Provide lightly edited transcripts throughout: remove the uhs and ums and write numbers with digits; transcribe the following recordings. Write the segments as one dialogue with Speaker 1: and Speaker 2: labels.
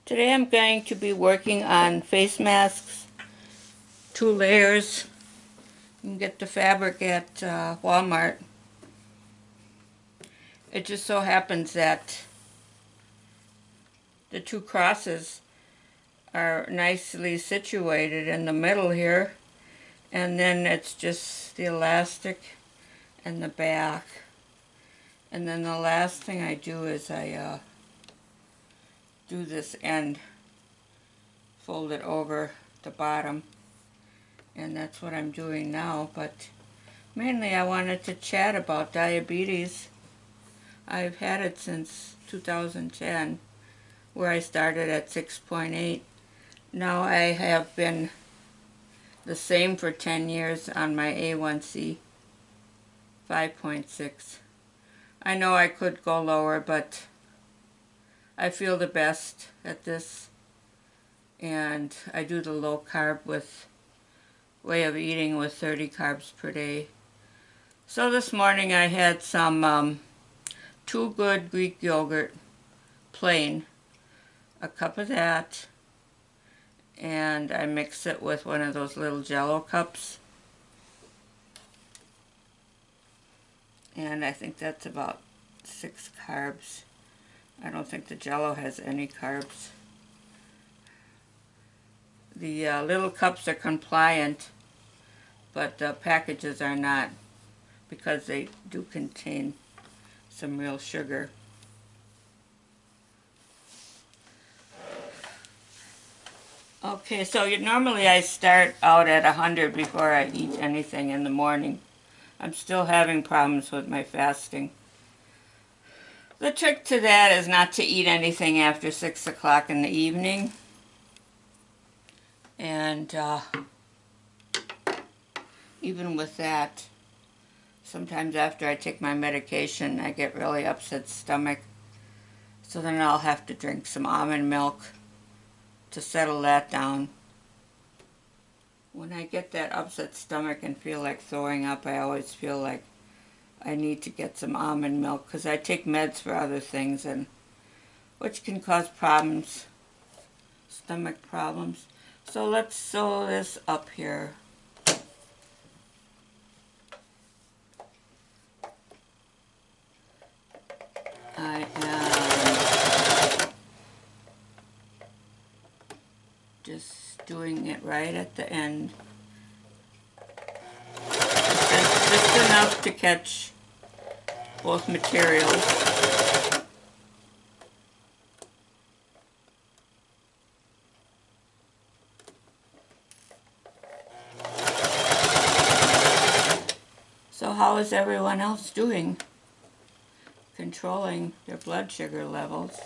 Speaker 1: Today I'm going to be working on face masks, 2 layers. You can get the fabric at Walmart. It just so happens that the 2 crosses are nicely situated in the middle here, and then it's just the elastic and the back. And then the last thing I do is I do this end, fold it over the bottom, and that's what I'm doing now. But mainly I wanted to chat about diabetes. I've had it since 2010, where I started at 6.8. Now I have been the same for 10 years on my A1C, 5.6. I know I could go lower, but I feel the best at this, and I do the low carb with way of eating with 30 carbs per day. So this morning I had some Too Good Greek yogurt, plain, a cup of that, and I mix it with one of those little Jello cups, and I think that's about 6 carbs. I don't think the Jello has any carbs. The little cups are compliant, but the packages are not, because they do contain some real sugar. Okay, so normally I start out at 100 before I eat anything in the morning. I'm still having problems with my fasting. The trick to that is not to eat anything after 6 o'clock in the evening. And even with that, sometimes after I take my medication, I get really upset stomach. So then I'll have to drink some almond milk to settle that down. When I get that upset stomach and feel like throwing up, I always feel like I need to get some almond milk, because I take meds for other things, and which can cause problems, stomach problems. So let's sew this up here. I am just doing it right at the end. Just enough to catch both materials. So how is everyone else doing? Controlling their blood sugar levels.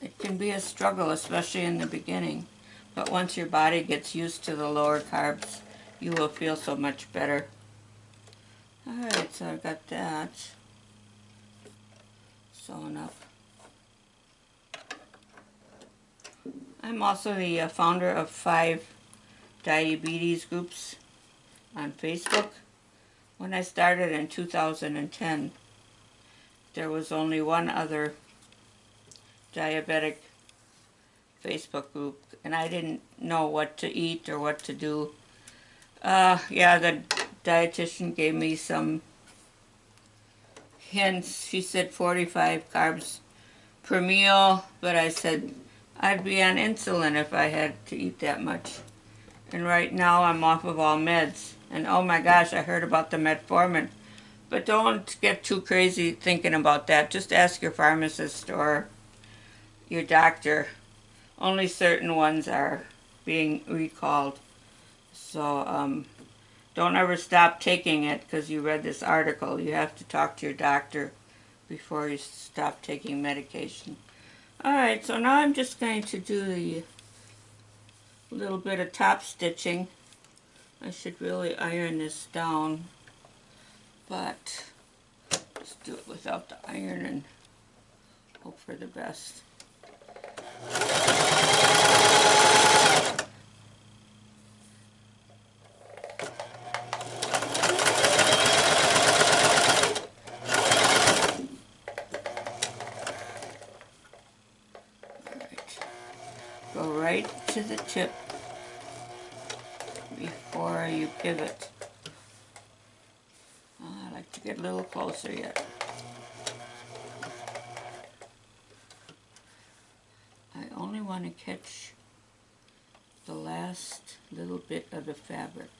Speaker 1: It can be a struggle, especially in the beginning, but once your body gets used to the lower carbs, you will feel so much better. Alright, so I've got that sewn up. I'm also the founder of 5 diabetes groups on Facebook. When I started in 2010, there was only one other diabetic Facebook group, and I didn't know what to eat or what to do. Yeah, the dietitian gave me some hints. She said 45 carbs per meal, but I said I'd be on insulin if I had to eat that much. And right now I'm off of all meds. And oh my gosh, I heard about the metformin. But don't get too crazy thinking about that. Just ask your pharmacist or your doctor. Only certain ones are being recalled. So don't ever stop taking it because you read this article. You have to talk to your doctor before you stop taking medication. Alright, so now I'm just going to do the little bit of top stitching. I should really iron this down, but let's do it without the iron and hope for the best. the tip before you pivot. I like to get a little closer yet. I only want to catch the last little bit of the fabric.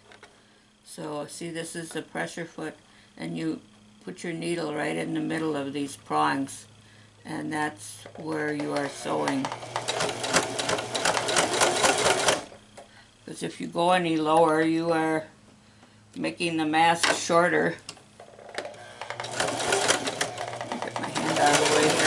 Speaker 1: So see, this is the pressure foot, and you put your needle right in the middle of these prongs, and that's where you are sewing. Because if you go any lower, you are making the mask shorter. Get my hand out of the way here.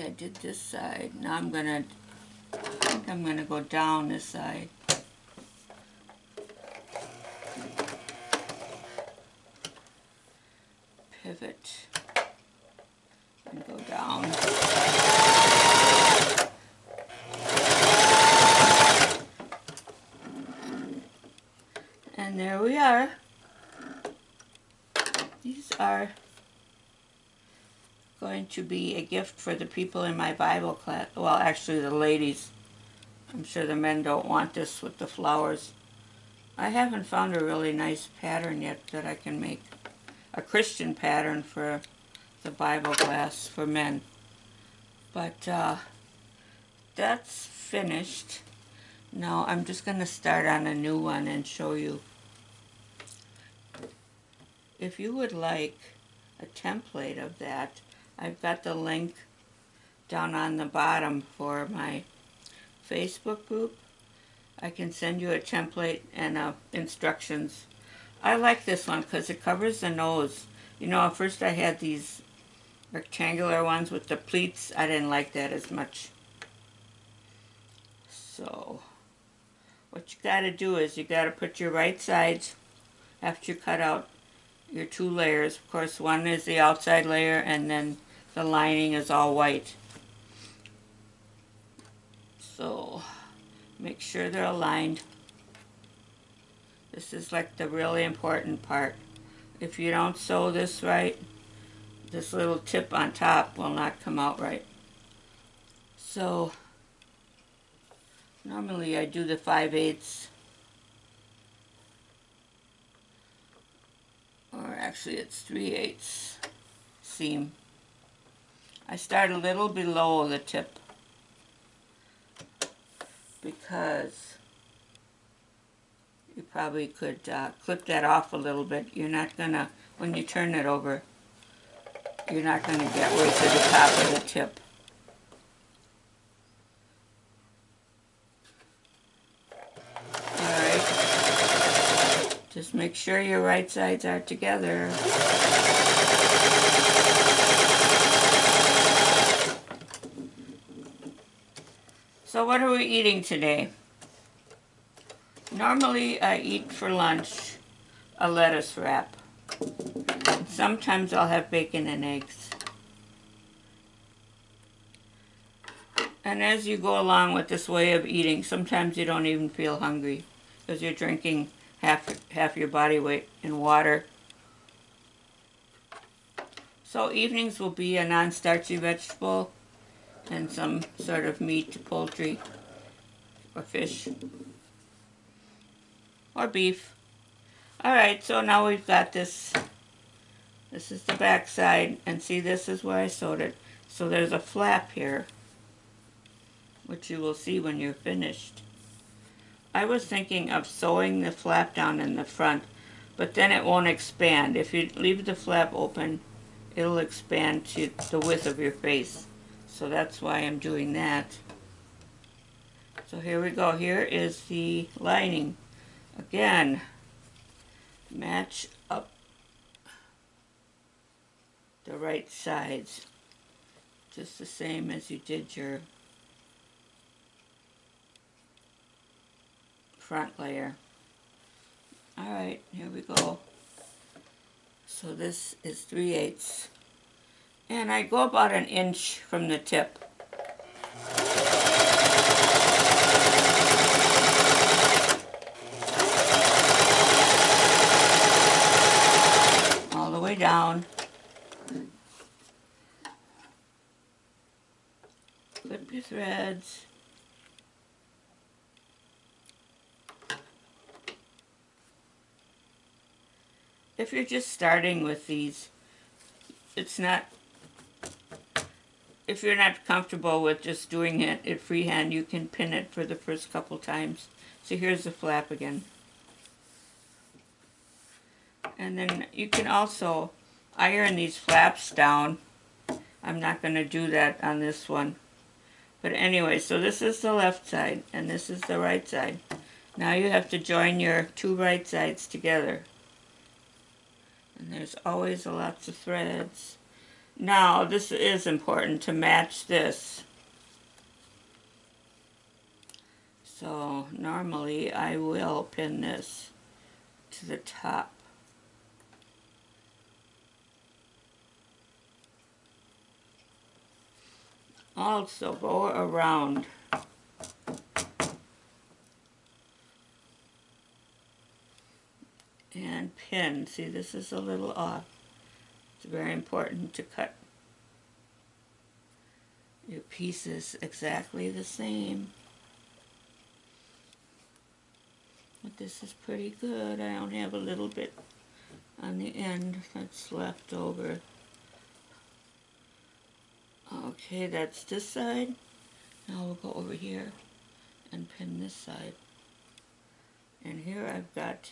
Speaker 1: I did this side. Now I think I'm gonna go down this side. Pivot and go down. And there we are. These are going to be a gift for the people in my Bible class. Well, actually the ladies. I'm sure the men don't want this with the flowers. I haven't found a really nice pattern yet that I can make. A Christian pattern for the Bible class for men. But that's finished. Now I'm just going to start on a new one and show you. If you would like a template of that, I've got the link down on the bottom for my Facebook group. I can send you a template and instructions. I like this one because it covers the nose. You know, at first I had these rectangular ones with the pleats. I didn't like that as much. So, what you got to do is you got to put your right sides after you cut out your two layers. Of course, one is the outside layer and then the lining is all white. So make sure they're aligned. This is like the really important part. If you don't sew this right, this little tip on top will not come out right. So normally I do the 5/8, or actually it's 3/8 seam. I start a little below the tip because you probably could clip that off a little bit. You're not gonna, when you turn it over, you're not gonna get way to the top of the tip. Alright, just make sure your right sides are together. So what are we eating today? Normally I eat for lunch a lettuce wrap. Sometimes I'll have bacon and eggs. And as you go along with this way of eating, sometimes you don't even feel hungry because you're drinking half your body weight in water. So evenings will be a non-starchy vegetable and some sort of meat, poultry, or fish, or beef. Alright, so now we've got this. This is the back side, and see, this is where I sewed it. So there's a flap here, which you will see when you're finished. I was thinking of sewing the flap down in the front, but then it won't expand. If you leave the flap open, it'll expand to the width of your face. So that's why I'm doing that. So here we go. Here is the lining. Again, match up the right sides, just the same as you did your front layer. Alright, here we go. So this is 3/8. And I go about an inch from the tip. down. Flip your threads. If you're just starting with these, it's not, if you're not comfortable with just doing it freehand, you can pin it for the first couple times. So here's the flap again. And then you can also iron these flaps down. I'm not going to do that on this one. But anyway, so this is the left side and this is the right side. Now you have to join your two right sides together. And there's always lots of threads. Now this is important to match this. So normally I will pin this to the top. Also go around. And pin. See, this is a little off. It's very important to cut your pieces exactly the same. But this is pretty good. I only have a little bit on the end that's left over. Okay, that's this side. Now we'll go over here and pin this side. And here I've got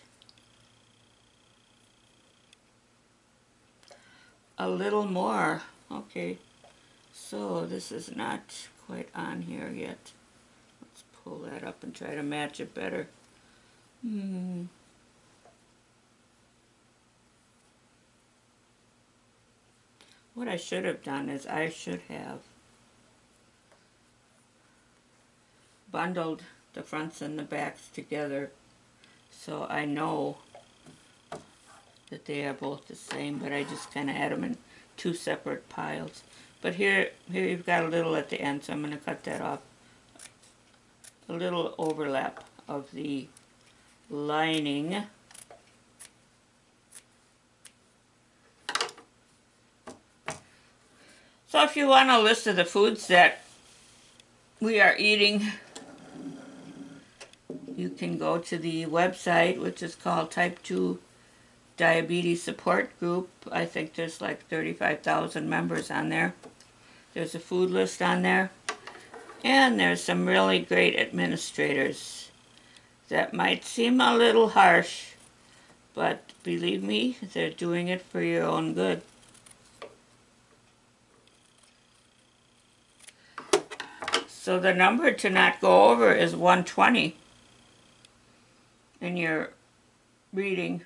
Speaker 1: a little more. Okay, so this is not quite on here yet. Let's pull that up and try to match it better. What I should have done is I should have bundled the fronts and the backs together so I know that they are both the same, but I just kind of had them in two separate piles. But here you've got a little at the end, so I'm going to cut that off. A little overlap of the lining. So if you want a list of the foods that we are eating, you can go to the website, which is called Type 2 Diabetes Support Group. I think there's like 35,000 members on there. There's a food list on there. And there's some really great administrators that might seem a little harsh, but believe me, they're doing it for your own good. So the number to not go over is 120 in your reading.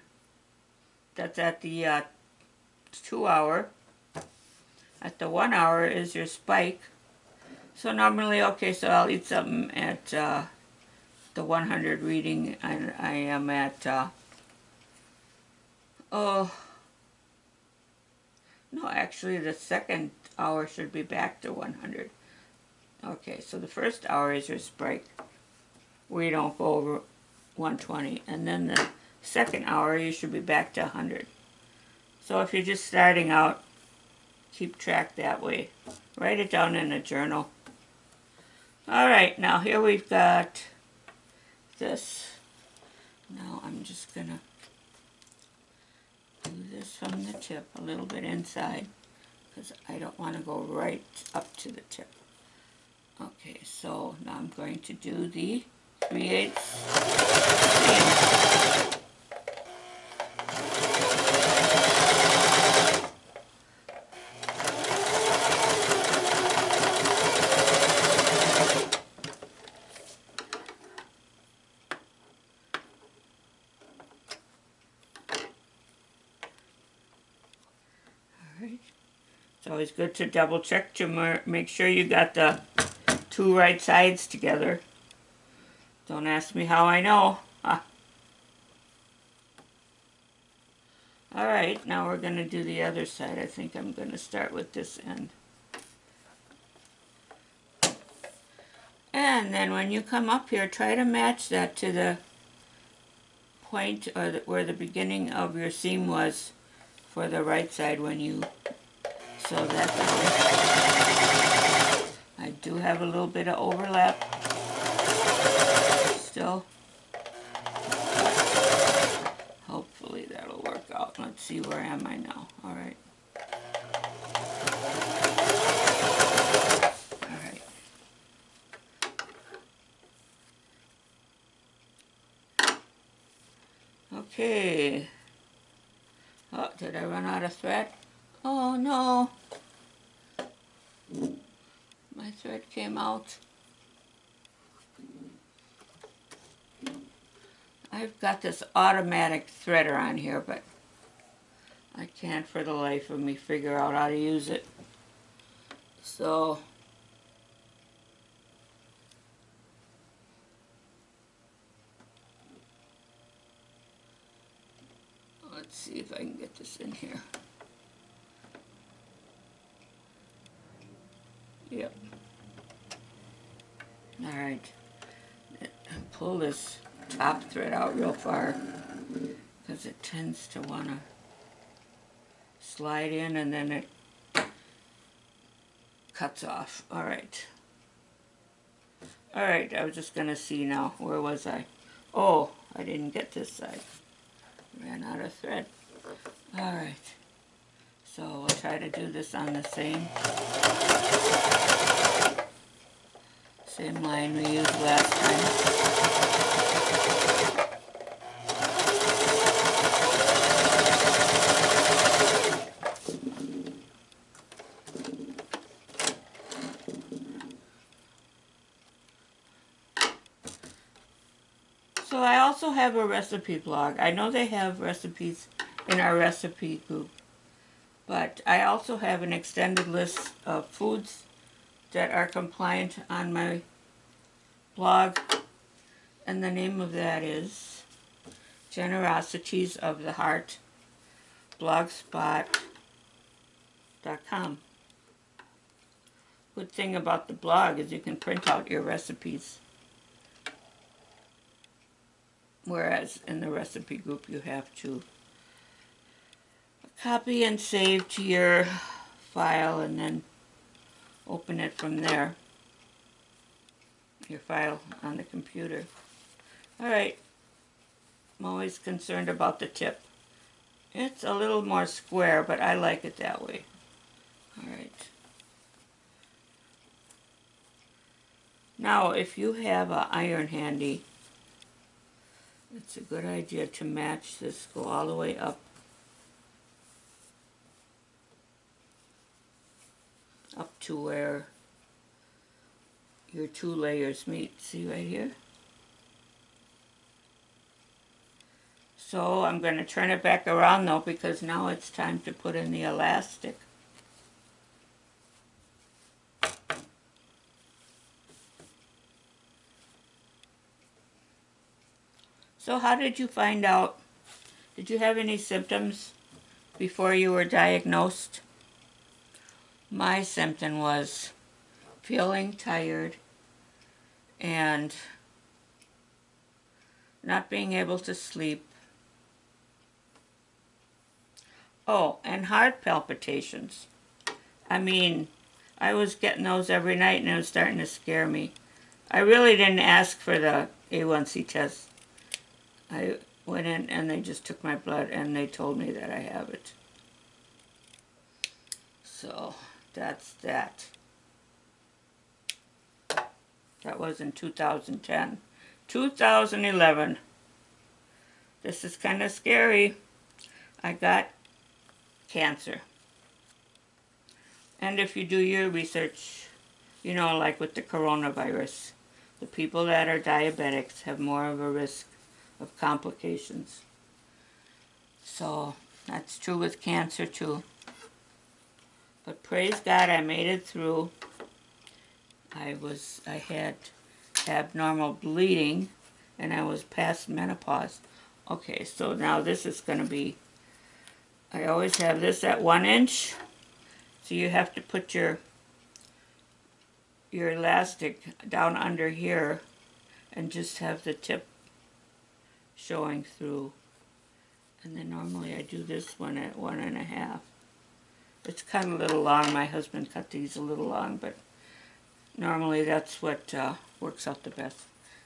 Speaker 1: That's at the 2 hour. At the 1 hour is your spike. So normally, okay, so I'll eat something at the 100 reading, and I am at, oh, no, actually the second hour should be back to 100. Okay, so the first hour is your spike, where you don't go over 120, and then the second hour you should be back to 100. So if you're just starting out, keep track that way. Write it down in a journal. Alright, now here we've got this. Now I'm just gonna do this from the tip, a little bit inside, because I don't want to go right up to the tip. Okay, so now I'm going to do the 3/8 seam. It's always good to double check to make sure you got the two right sides together. Don't ask me how I know. Alright, now we're going to do the other side. I think I'm going to start with this end. And then when you come up here, try to match that to the point or where the beginning of your seam was for the right side when you sew that down. I do have a little bit of overlap still. Hopefully that'll work out. Let's see, where am I now? All right. All right. Okay. Oh, did I run out of thread? Oh no. My thread came out. I've got this automatic threader on here, but I can't for the life of me figure out how to use it. So let's see if I can get this in here. Yep. All right. Pull this top thread out real far because it tends to want to slide in and then it cuts off. All right. All right, I was just going to see now. Where was I? Oh, I didn't get this side. Ran out of thread. All right. So we'll try to do this on the same line we used last time. So I also have a recipe blog. I know they have recipes in our recipe group, but I also have an extended list of foods that are compliant on my blog, and the name of that is Generosities of the Heart blogspot.com. Good thing about the blog is you can print out your recipes, whereas in the recipe group you have to copy and save to your file and then open it from there, your file on the computer. Alright, I'm always concerned about the tip. It's a little more square, but I like it that way. Alright. Now, if you have an iron handy, it's a good idea to match this, go all the way up to where your two layers meet. See right here? So I'm going to turn it back around though, because now it's time to put in the elastic. So how did you find out? Did you have any symptoms before you were diagnosed? My symptom was feeling tired and not being able to sleep. Oh, and heart palpitations. I mean, I was getting those every night and it was starting to scare me. I really didn't ask for the A1C test. I went in and they just took my blood and they told me that I have it. So that's that. That was in 2010. 2011. This is kind of scary. I got cancer. And if you do your research, you know, like with the coronavirus, the people that are diabetics have more of a risk of complications. So that's true with cancer too. But praise God, I made it through. I had abnormal bleeding and I was past menopause. Okay, so now this is going to be, I always have this at 1 inch. So you have to put your elastic down under here and just have the tip showing through. And then normally I do this one at 1.5. It's cut a little long. My husband cut these a little long, but normally that's what works out the best.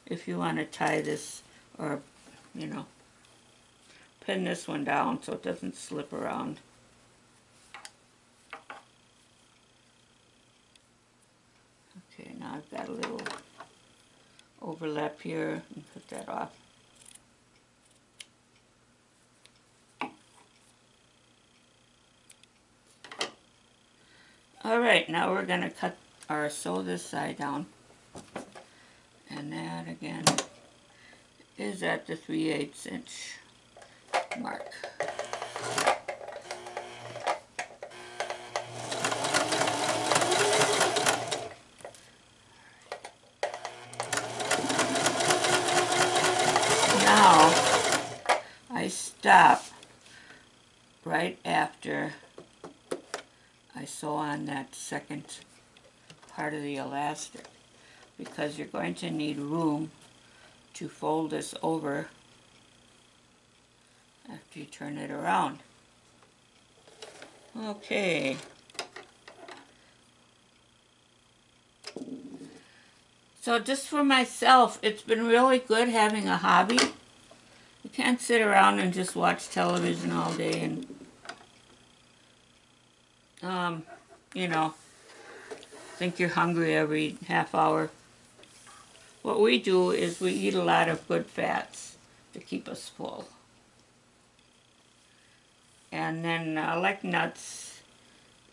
Speaker 1: If you want to tie this, or, you know, pin this one down so it doesn't slip around. Okay, now I've got a little overlap here, and put that off. Alright, now we're going to cut or sew this side down. And that again is at the 3/8 inch mark. Now I stop right after I sew on that second part of the elastic, because you're going to need room to fold this over after you turn it around. Okay. So just for myself, it's been really good having a hobby. You can't sit around and just watch television all day and, you know, think you're hungry every half hour. What we do is we eat a lot of good fats to keep us full. And then like nuts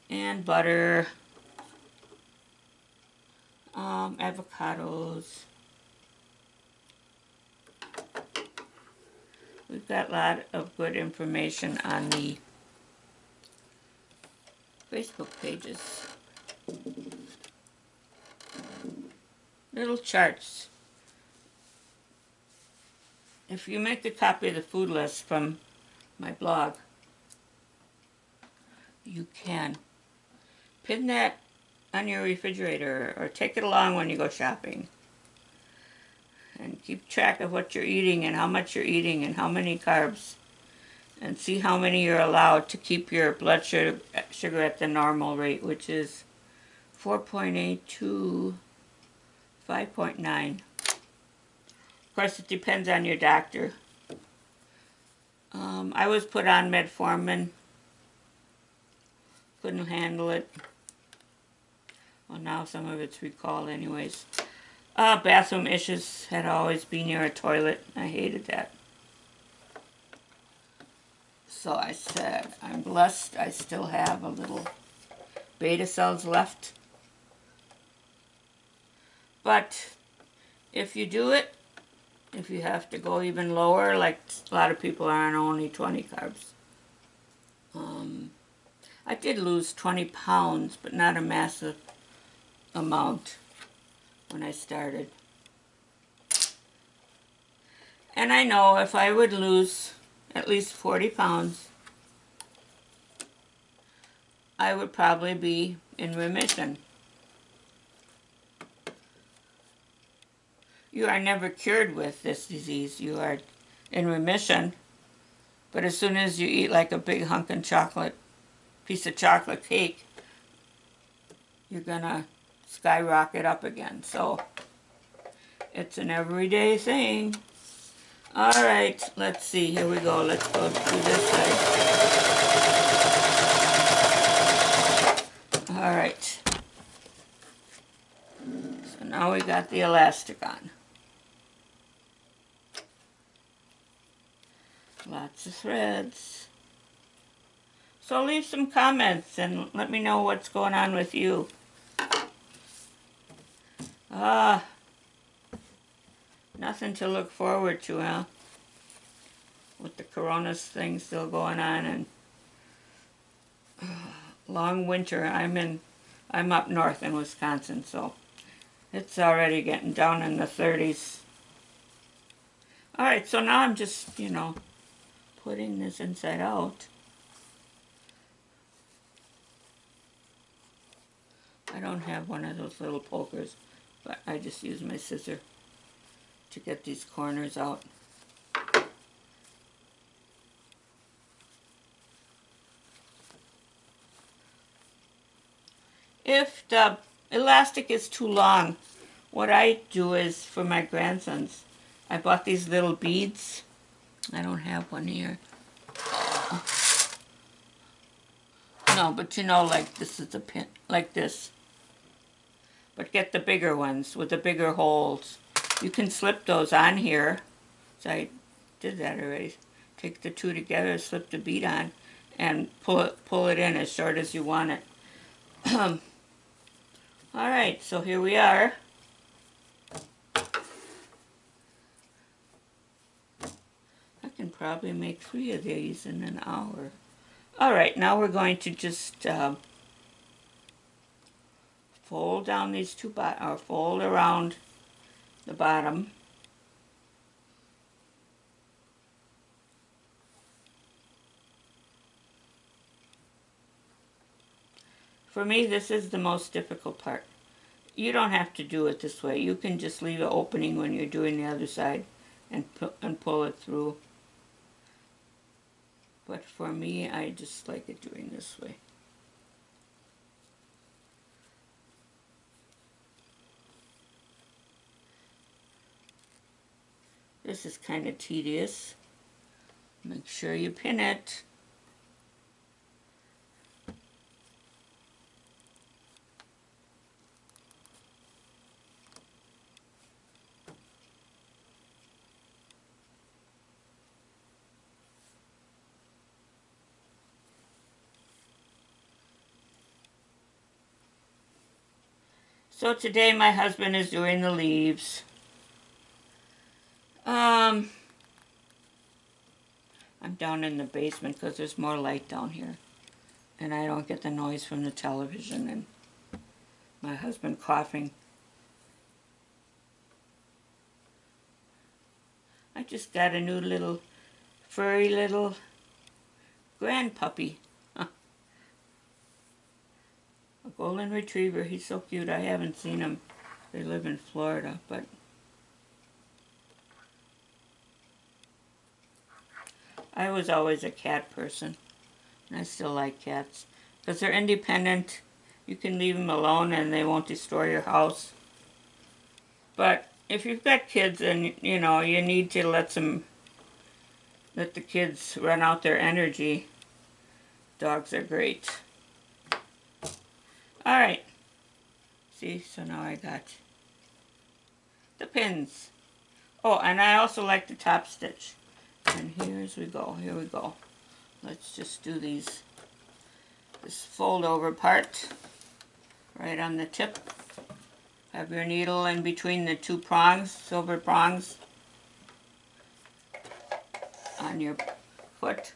Speaker 1: and butter, avocados. We've got a lot of good information on the Facebook pages. Little charts. If you make a copy of the food list from my blog, you can pin that on your refrigerator or take it along when you go shopping. And keep track of what you're eating and how much you're eating and how many carbs. And see how many you're allowed to keep your blood sugar at the normal rate, which is 4.8 to 5.9. Of course, it depends on your doctor. I was put on metformin. Couldn't handle it. Well, now some of it's recalled anyways. Bathroom issues. Had to always be near a toilet. I hated that. So I said, I'm blessed. I still have a little beta cells left. But if you do it, if you have to go even lower, like a lot of people are on only 20 carbs. I did lose 20 pounds, but not a massive amount when I started. And I know if I would lose at least 40 pounds, I would probably be in remission. You are never cured with this disease. You are in remission. But as soon as you eat like a big hunk of chocolate, piece of chocolate cake, you're gonna skyrocket up again. So it's an everyday thing. All right, let's see. Here we go. Let's go to this side. All right. So now we got the elastic on. Lots of threads. So leave some comments and let me know what's going on with you. Nothing to look forward to, huh? With the corona thing still going on and long winter. I'm up north in Wisconsin, so it's already getting down in the 30s. All right, so now I'm just, you know, putting this inside out. I don't have one of those little pokers, but I just use my scissor to get these corners out. If the elastic is too long, what I do is, for my grandsons, I bought these little beads. I don't have one here. No, but you know, like this is a pin, like this. But get the bigger ones with the bigger holes. You can slip those on here. So I did that already. Take the two together, slip the bead on, and pull it in as short as you want it. All right, so here we are. I can probably make 3 of these in an hour. All right, now we're going to just fold down these two or fold around the bottom. For me, this is the most difficult part. You don't have to do it this way. You can just leave an opening when you're doing the other side and pull it through. But for me, I just like it doing this way. This is kind of tedious. Make sure you pin it. So today my husband is doing the leaves. I'm down in the basement because there's more light down here. And I don't get the noise from the television and my husband coughing. I just got a new little furry little grandpuppy. A golden retriever. He's so cute. I haven't seen him. They live in Florida, but I was always a cat person. And I still like cats. Because they're independent. You can leave them alone and they won't destroy your house. But if you've got kids and, you know, you need to let the kids run out their energy, dogs are great. Alright. See, so now I got the pins. Oh, and I also like the top stitch. And here we go. Let's just do this fold over part right on the tip. Have your needle in between the two prongs, silver prongs, on your foot.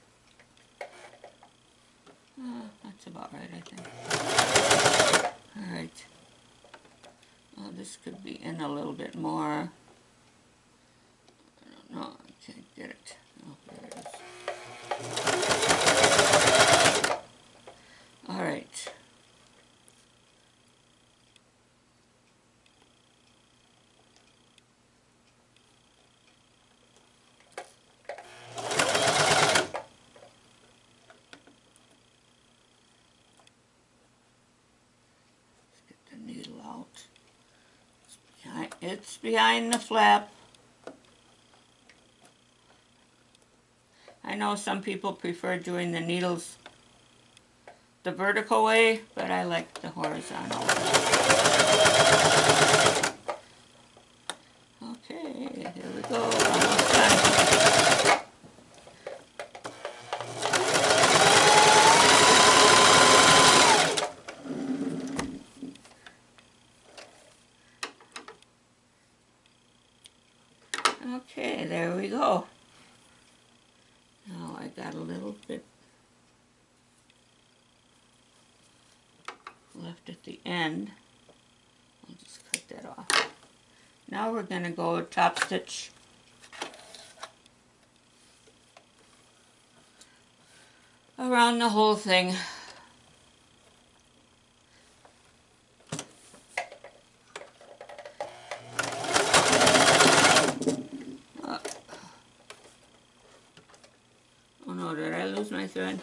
Speaker 1: That's about right, I think. Alright. Oh, this could be in a little bit more. I don't know, I can't get it. Oh, there it is. Alright. It's behind the flap. I know some people prefer doing the needles the vertical way, but I like the horizontal way. Okay, here we go. Almost done. Okay, there we go. Now I got a little bit left at the end. I'll just cut that off. Now we're going to go top stitch around the whole thing. Oh no, did I lose my thread?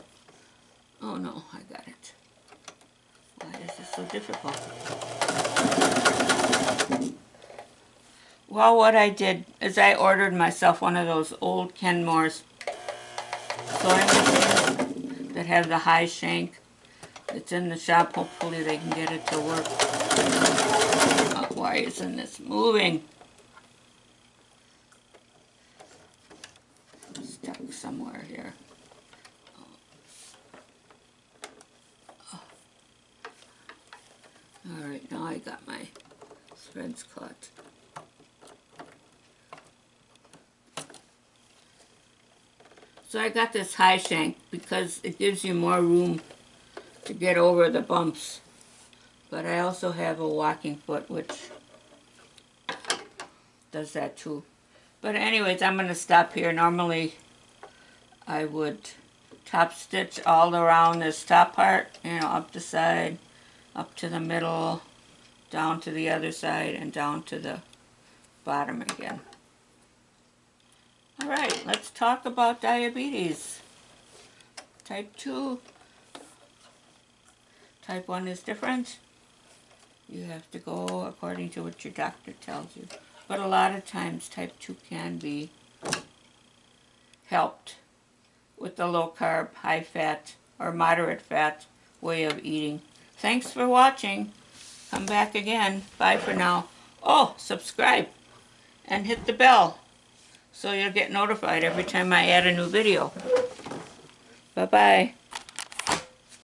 Speaker 1: Oh no, I got it. Why is this so difficult? Well, what I did is I ordered myself one of those old Kenmore's sewing machines that have the high shank. It's in the shop. Hopefully they can get it to work. Oh, why isn't this moving? Stuck somewhere here. Alright, now I got my threads caught. So I got this high shank because it gives you more room to get over the bumps. But I also have a walking foot which does that too. But anyways, I'm going to stop here. Normally I would top stitch all around this top part, you know, up the side, up to the middle, down to the other side, and down to the bottom again. Alright, let's talk about diabetes. Type 2. Type 1 is different. You have to go according to what your doctor tells you. But a lot of times type 2 can be helped with the low carb, high fat, or moderate fat way of eating. Thanks for watching. Come back again. Bye for now. Oh, subscribe and hit the bell so you'll get notified every time I add a new video. Bye-bye.